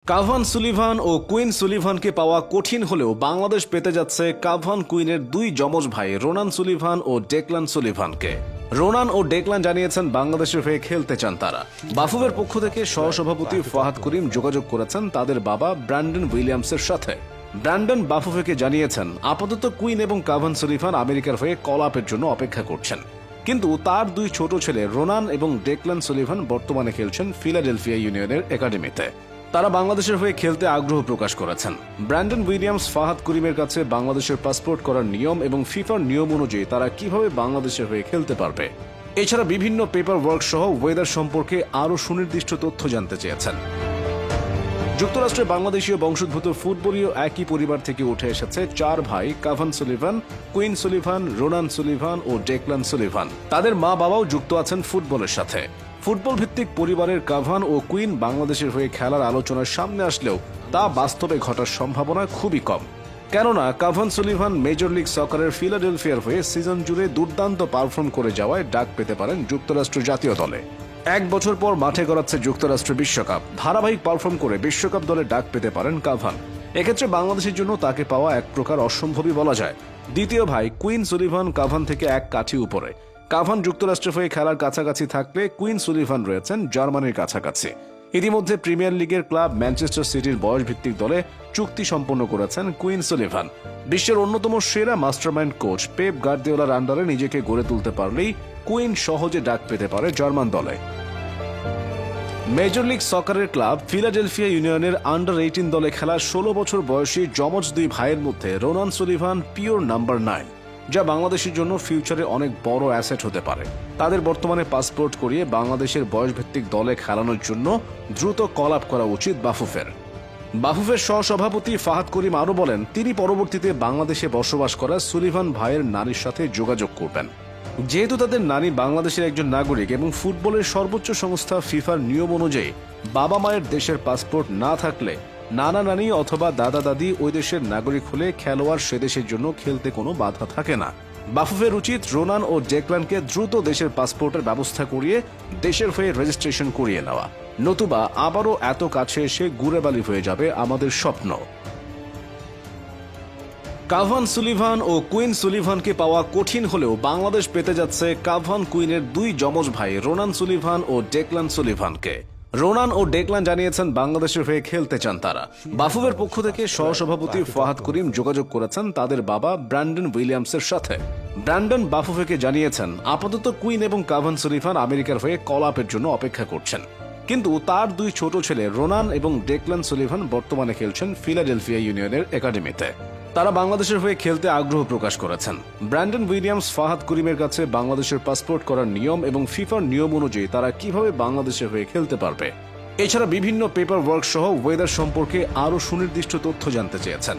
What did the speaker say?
Cavan Sullivan ও queen সুলিভানকে পাওয়া কঠিন হলেও বাংলাদেশ পেতে যাচ্ছে কাভান কুইনের দুই যমজ ভাই রোনান সুলিভান ও ডেকলান সুলিভানকে। রোনান ও ডেকলান জানিয়েছেন বাংলাদেশের হয়ে খেলতে চান তারা। বাফুফের পক্ষ থেকে সহসভাপতি ফাহাদ করিম যোগাযোগ করেছেন তাদের বাবা ব্র্যান্ডন উইলিয়ামসের সাথে। ব্র্যান্ডন বাফুফেকে জানিয়েছেন আপাতত কুইন এবং কাভান সুলিভান আমেরিকার হয়ে কল আপের জন্য অপেক্ষা করছেন, কিন্তু তার দুই ছোট ছেলে রোনান এবং ডেকলান সুলিভান বর্তমানে খেলছেন ফিলাডেলফিয়া ইউনিয়নের একাডেমিতে। তারা বাংলাদেশের হয়ে খেলতে আগ্রহ প্রকাশ করেছেন। ব্র্যান্ডন উইলিয়ামস ফাহাদ করিমের কাছে বাংলাদেশের পাসপোর্ট করার নিয়ম এবং ফিফার নিয়ম অনুযায়ী তারা কিভাবে বাংলাদেশের হয়ে খেলতে পারবে, এছাড়া বিভিন্ন পেপার ওয়ার্ক সহ ওয়েদার সম্পর্কে আরও সুনির্দিষ্ট তথ্য জানতে চেয়েছেন। যুক্তরাষ্ট্রে বাংলাদেশীয় বংশোদ্ভূত ফুটবলীয় একই পরিবার থেকে উঠে এসেছে চার ভাই Cavan Sullivan, Quinn Sullivan, Ronan Sullivan ও ডেকলান সুলিভান। তাদের মা বাবাও যুক্ত আছেন ফুটবলের সাথে। ফুটবল ভিত্তিক পরিবারের কাভান ও কুইন বাংলাদেশের হয়ে খেলার আলোচনার সামনে আসলেও তা বাস্তবে ঘটার সম্ভাবনা খুবই কম, কেননা কাভান সুলিভান মেজর লিগ সকারের ফিলাডেলফিয়ার হয়ে সিজন জুড়ে দুর্দান্ত পারফর্ম করে যাওয়ায় ডাক পেতে পারেন যুক্তরাষ্ট্র জাতীয় দলে। এক বছর পর মাঠে গড়াচ্ছে যুক্তরাষ্ট্র বিশ্বকাপ, ধারাবাহিক পারফর্ম করে বিশ্বকাপ দলে ডাক পেতে পারেন কাভান। এক্ষেত্রে বাংলাদেশের জন্য তাকে পাওয়া এক প্রকার অসম্ভবই বলা যায়। দ্বিতীয় ভাই কুইন সুলিভান কাভান থেকে এক কাঠি উপরে। কাভান যুক্তরাষ্ট্রের হয়ে খেলার কাছাকাছি থাকলে কুইন সুলিভান রয়েছেন জার্মানির কাছাকাছি। ইতিমধ্যে প্রিমিয়ার লিগের ক্লাব ম্যানচেস্টার সিটির বয়সভিত্তিক দলে চুক্তি সম্পন্ন করেছেন কুইন সুলিভান। বিশ্বের অন্যতম সেরা মাস্টারমাইন্ড কোচ পেপ গার্দিওলার আন্ডারে নিজেকে গড়ে তুলতে পারলেই কুইন সহজে ডাক পেতে পারে জার্মান দলে। মেজর লিগ সকারের ক্লাব ফিলাডেলফিয়া ইউনিয়নের আন্ডার 18 দলে খেলা 16 বছর বয়সী যমজ দুই ভাইয়ের মধ্যে রোনান সুলিভান পিওর নাম্বার 9, যা বাংলাদেশের জন্য ফিউচারে অনেক বড় অ্যাসেট হতে পারে। তাদের বর্তমানে পাসপোর্ট করিয়ে বাংলাদেশের বয়সভিত্তিক দলে খেলানোর জন্য দ্রুত কল আপ করা উচিত বাফুফের। বাফুফের সহসভাপতি ফাহাদ করিম আরও বলেন, তিনি পরবর্তীতে বাংলাদেশে বসবাস করা সুলিভান ভাইয়ের নারীর সাথে যোগাযোগ করবেন। যেহেতু তাদের নারী বাংলাদেশের একজন নাগরিক এবং ফুটবলের সর্বোচ্চ সংস্থা ফিফার নিয়ম অনুযায়ী বাবা মায়ের দেশের পাসপোর্ট না থাকলে নানা নানি অথবা দাদা দাদি ওই দেশের নাগরিক হলে খেলোয়াড় সে দেশের জন্য খেলতে কোনো বাধা থাকে না। বাফুফের উচিত রোনান ও ডেকলানকে দ্রুত দেশের পাসপোর্টের ব্যবস্থা করিয়ে দেশের হয়ে রেজিস্ট্রেশন করিয়ে নেওয়া, নতুবা আবারও এত কাছে এসে গুড়েবালি হয়ে যাবে আমাদের স্বপ্ন। কাভান সুলিভান ও কুইন সুলিভানকে পাওয়া কঠিন হলেও বাংলাদেশ পেতে যাচ্ছে কাভান কুইনের দুই যমজ ভাই রোনান সুলিভান ও ডেকলান সুলিভানকে। রোনান ও ডেকলান জানিয়েছেন বাংলাদেশের হয়ে খেলতে চান তারা। বাফুফের পক্ষ থেকে সহসভাপতি ফাহাদ করিম যোগাযোগ করেছেন তাদের বাবা ব্র্যান্ডন উইলিয়ামসের সাথে। ব্র্যান্ডন বাফুফেকে জানিয়েছেন আপাতত কুইন এবং কাভান সুলিভান আমেরিকার হয়ে কল আপের জন্য অপেক্ষা করছেন, কিন্তু তার দুই ছোট ছেলে রোনান এবং ডেকলান সুলিভান বর্তমানে খেলছেন ফিলাডেলফিয়া ইউনিয়নের একাডেমিতে। তারা বাংলাদেশের হয়ে খেলতে আগ্রহ প্রকাশ করেছেন। ব্র্যান্ডন উইলিয়ামস ফাহাদ করিমের কাছে বাংলাদেশের পাসপোর্ট করার নিয়ম এবং ফিফার নিয়ম অনুযায়ী তারা কিভাবে বাংলাদেশের হয়ে খেলতে পারবে, এছাড়া বিভিন্ন পেপার ওয়ার্ক সহ ওয়েদার সম্পর্কে আরও সুনির্দিষ্ট তথ্য জানতে চেয়েছেন।